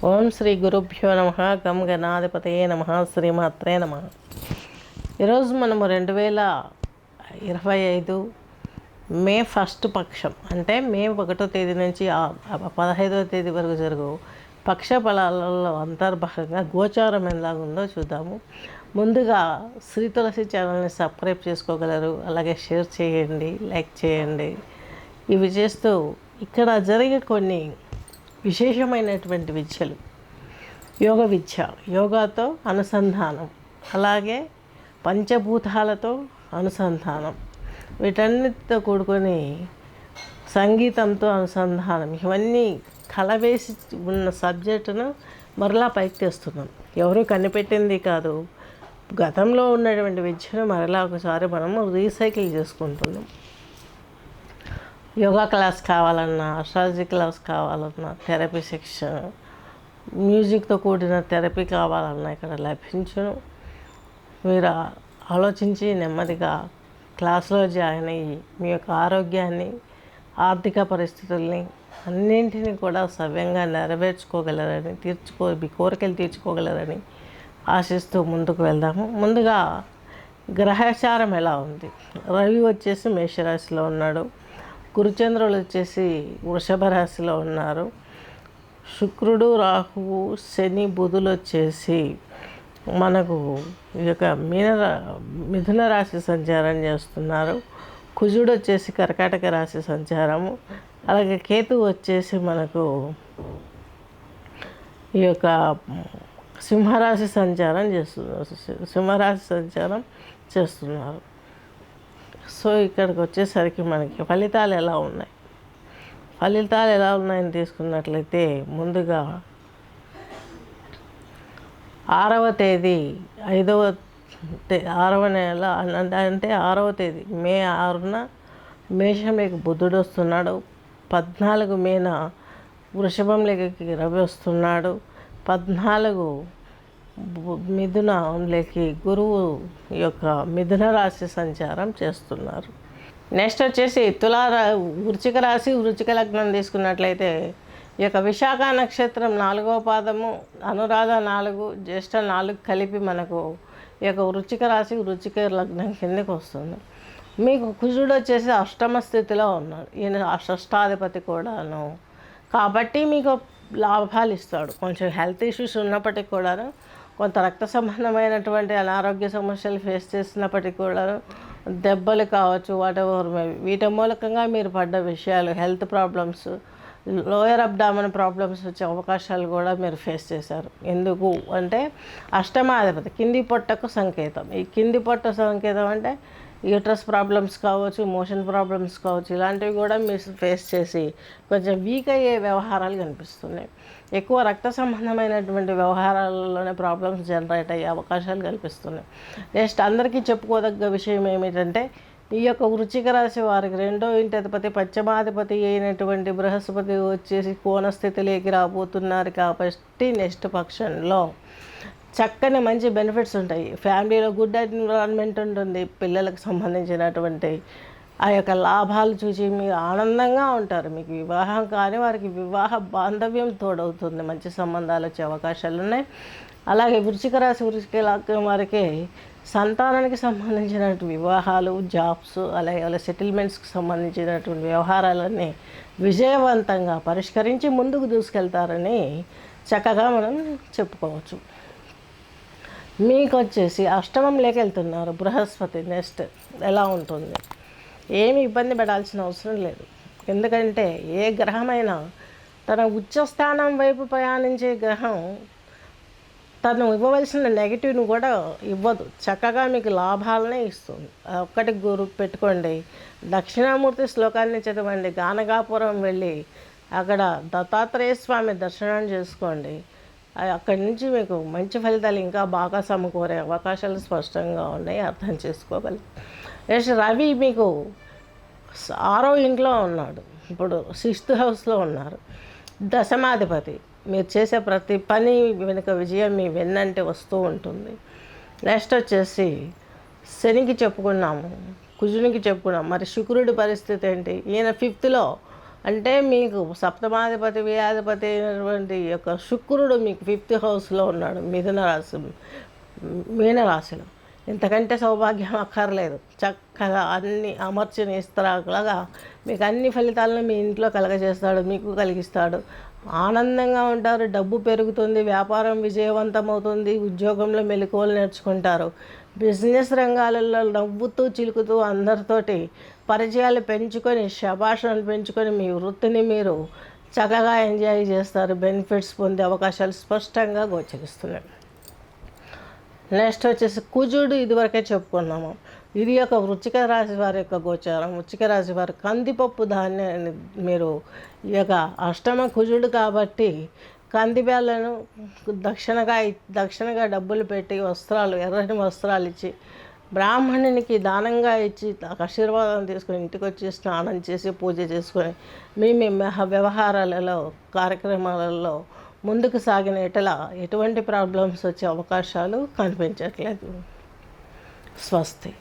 ఓం శ్రీ గురుభ్యో నమ. గం గణాధిపతయే నమ. శ్రీమాత్రే నమ. ఈరోజు మనము 2025 మే 1 పక్షం అంటే మే 1వ తేదీ నుంచి 15వ తేదీ వరకు జరుగు పక్ష ఫలాలలో అంతర్భాగంగా గోచారం ఎలాగుందో చూద్దాము. ముందుగా శ్రీ తులసి ఛానల్ని సబ్స్క్రైబ్ చేసుకోగలరు, అలాగే షేర్ చేయండి, లైక్ చేయండి. ఇవి చేస్తూ ఇక్కడ జరిగే కొన్ని విశేషమైనటువంటి విద్యలు, యోగ విద్య, యోగాతో అనుసంధానం, అలాగే పంచభూతాలతో అనుసంధానం, వీటన్నిటితో కూడుకొని సంగీతంతో అనుసంధానం, ఇవన్నీ కలవేసి ఉన్న సబ్జెక్టును మరలా పైకి తెస్తున్నాం. ఎవరు కనిపెట్టింది కాదు, గతంలో ఉన్నటువంటి విద్యను మరలా ఒకసారి మనము రీసైకిల్ చేసుకుంటున్నాం. యోగా క్లాస్ కావాలన్నా, అస్ట్రాలజీ క్లాస్ కావాలన్నా, థెరపీ సెక్షన్, మ్యూజిక్తో కూడిన థెరపీ కావాలన్నా ఇక్కడ లభించును. మీరు ఆలోచించి నెమ్మదిగా క్లాస్లో జాయిన్ అయ్యి మీ యొక్క ఆరోగ్యాన్ని, ఆర్థిక పరిస్థితుల్ని అన్నింటినీ కూడా సవ్యంగా నెరవేర్చుకోగలరని, మీ కోరికలు తీర్చుకోగలరని ఆశిస్తూ ముందుకు వెళ్దాము. ముందుగా గ్రహచారం ఎలా ఉంది? రవి వచ్చేసి మేషరాశిలో ఉన్నాడు, గురుచంద్రులు వచ్చేసి వృషభ రాశిలో ఉన్నారు, శుక్రుడు, రాహువు, శని, బుధులు వచ్చేసి మనకు ఈ యొక్క మిథున రాశి సంచారం చేస్తున్నారు. కుజుడు వచ్చేసి కర్కాటక రాశి సంచారము, అలాగే కేతువు వచ్చేసి మనకు ఈ యొక్క సింహరాశి సంచారం చేస్తున్నారు. సో ఇక్కడికి వచ్చేసరికి మనకి ఫలితాలు ఎలా ఉన్నాయని తీసుకున్నట్లయితే, ముందుగా 6వ తేదీ 6వ నెల అంటే 6వ తేదీ మే 6న మేషంలోకి బుధుడు వస్తున్నాడు. 14 మేన వృషభంలోకి రవి వస్తున్నాడు. 14 మిథునంలోకి గురువు యొక్క మిథున రాశి సంచారం చేస్తున్నారు. నెక్స్ట్ వచ్చేసి వృశ్చిక రాశి, వృశ్చిక లగ్నం తీసుకున్నట్లయితే ఈ యొక్క విశాఖ నక్షత్రం 4వ పాదము, అనురాధ 4, జ్యేష్ఠ 4 కలిపి మనకు ఈ యొక్క వృశ్చిక రాశి, వృశ్చిక లగ్నం కిందకి వస్తుంది. మీకు కుజుడు వచ్చేసి అష్టమ స్థితిలో ఉన్నాడు. ఈయన షష్టాధిపతి కూడాను, కాబట్టి మీకు లాభాలు ఇస్తాడు. కొంచెం హెల్త్ ఇష్యూస్ ఉన్నప్పటికీ కూడాను, కొంత రక్త సంబంధమైనటువంటి అనారోగ్య సమస్యలు ఫేస్ చేసినప్పటికీ కూడా, దెబ్బలు కావచ్చు, వాటెవర్ వీటి మూలకంగా మీరు పడ్డ విషయాలు, health problems, lower abdomen problems వచ్చే అవకాశాలు కూడా మీరు ఫేస్ చేశారు. ఎందుకు అంటే అష్టమాధిపతి కింది పొట్టకు సంకేతం. ఈ కింది పొట్ట సంకేతం అంటే యూట్రస్ ప్రాబ్లమ్స్ కావచ్చు, మోషన్ ప్రాబ్లమ్స్ కావచ్చు, ఇలాంటివి కూడా మీరు ఫేస్ చేసి కొంచెం వీక్ అయ్యే వ్యవహారాలు కనిపిస్తున్నాయి. ఎక్కువ రక్త సంబంధమైనటువంటి వ్యవహారాలలోనే ప్రాబ్లమ్స్ జనరేట్ అయ్యే అవకాశాలు కనిపిస్తున్నాయి. నెక్స్ట్ అందరికీ చెప్పుకోదగ్గ విషయం ఏమిటంటే, ఈ యొక్క వృశ్చిక రాశి వారికి 2వ ఇంటి అధిపతి, పంచమాధిపతి అయినటువంటి బృహస్పతి వచ్చేసి కోణస్థితిలోకి రాబోతున్నారు. కాబట్టి నెక్స్ట్ పక్షంలో చక్కని మంచి బెనిఫిట్స్ ఉంటాయి. ఫ్యామిలీలో గుడ్ ఎన్విరాన్మెంట్ ఉంటుంది. పిల్లలకు సంబంధించినటువంటి ఆ యొక్క లాభాలు చూసి మీరు ఆనందంగా ఉంటారు. మీకు వివాహం కానీ వారికి వివాహ బాంధవ్యం తోడవుతుంది. మంచి సంబంధాలు వచ్చే అవకాశాలు ఉన్నాయి. అలాగే వృశ్చిక రాశి, వృశ్చిక లగ్నం వారికి సంతానానికి సంబంధించినటువంటి వివాహాలు, జాబ్స్, అలాగే సెటిల్మెంట్స్కి సంబంధించినటువంటి వ్యవహారాలన్నీ విజయవంతంగా పరిష్కరించి ముందుకు దూసుకెళ్తారని చక్కగా మనం చెప్పుకోవచ్చు. మీకు వచ్చేసి అష్టమంలోకి వెళ్తున్నారు బృహస్పతి. నెక్స్ట్ ఎలా ఉంటుంది? ఏమి ఇబ్బంది పడాల్సిన అవసరం లేదు. ఎందుకంటే ఏ గ్రహమైనా తన ఉచ్చస్థానం వైపు ప్రయాణించే గ్రహం తను ఇవ్వవలసిన నెగిటివ్ని కూడా ఇవ్వదు, చక్కగా మీకు లాభాలనే ఇస్తుంది. ఒక్కటి గురు పెట్టుకోండి. దక్షిణామూర్తి శ్లోకాన్ని చదవండి. గానగాపురం వెళ్ళి అక్కడ దత్తాత్రేయ స్వామి దర్శనం చేసుకోండి. అక్కడి నుంచి మీకు మంచి ఫలితాలు ఇంకా బాగా సమకూరే అవకాశాలు స్పష్టంగా ఉన్నాయి, అర్థం చేసుకోగలరు. నెక్స్ట్ రవి మీకు 6వ ఇంట్లో ఉన్నాడు. ఇప్పుడు 6th హౌస్లో ఉన్నారు. దశమాధిపతి. మీరు చేసే ప్రతి పని వెనుక విజయం మీ వెన్నంటే వస్తూ ఉంటుంది. నెక్స్ట్ వచ్చేసి శనికి చెప్పుకున్నాము, కుజునికి చెప్పుకున్నాము. మరి శుక్రుడి పరిస్థితి ఏంటి? ఈయన 5th అంటే మీకు సప్తమాధిపతి వ్యాధిపతి అయినటువంటి యొక్క శుక్రుడు మీకు 5th హౌస్లో ఉన్నాడు, మీనరాశిలో. ఇంతకంటే సౌభాగ్యం అక్కర్లేదు. చక్కగా అన్ని అమర్చిన ఇస్తరాకులాగా మీకు అన్ని ఫలితాలను మీ ఇంట్లో కలగజేస్తాడు, మీకు కలిగిస్తాడు. ఆనందంగా ఉంటారు, డబ్బు పెరుగుతుంది, వ్యాపారం విజయవంతమవుతుంది, ఉద్యోగంలో మెలకువలు నేర్చుకుంటారు. బిజినెస్ రంగాలలో నవ్వుతూ చిలుకుతూ అందరితోటి పరిచయాలు పెంచుకొని, శభాషణలు పెంచుకొని మీ వృత్తిని మీరు చక్కగా ఎంజాయ్ చేస్తారు. బెనిఫిట్స్ పొందే అవకాశాలు స్పష్టంగా గోచరిస్తున్నాయి. నెక్స్ట్ వచ్చేసి కుజుడు, ఇదివరకే చెప్పుకున్నాము. ఇది ఒక వృశ్చిక రాశి వారి యొక్క గోచారం. వృశ్చిక రాశి వారి కందిపప్పు ధాన్యాన్ని మీరు ఈ యొక్క అష్టమ కుజుడు కాబట్టి కందిబ్యాలను దక్షిణగా డబ్బులు పెట్టి వస్త్రాలు, ఎర్రని వస్త్రాలు ఇచ్చి బ్రాహ్మణునికి దానంగా ఇచ్చి ఆశీర్వాదం తీసుకొని ఇంటికి వచ్చి స్నానం చేసి పూజ చేసుకొని మీ వ్యవహారాలలో కార్యక్రమాలలో ముందుకు సాగిన ఎటువంటి ప్రాబ్లమ్స్ వచ్చే అవకాశాలు కనిపించట్లేదు. స్వస్తి.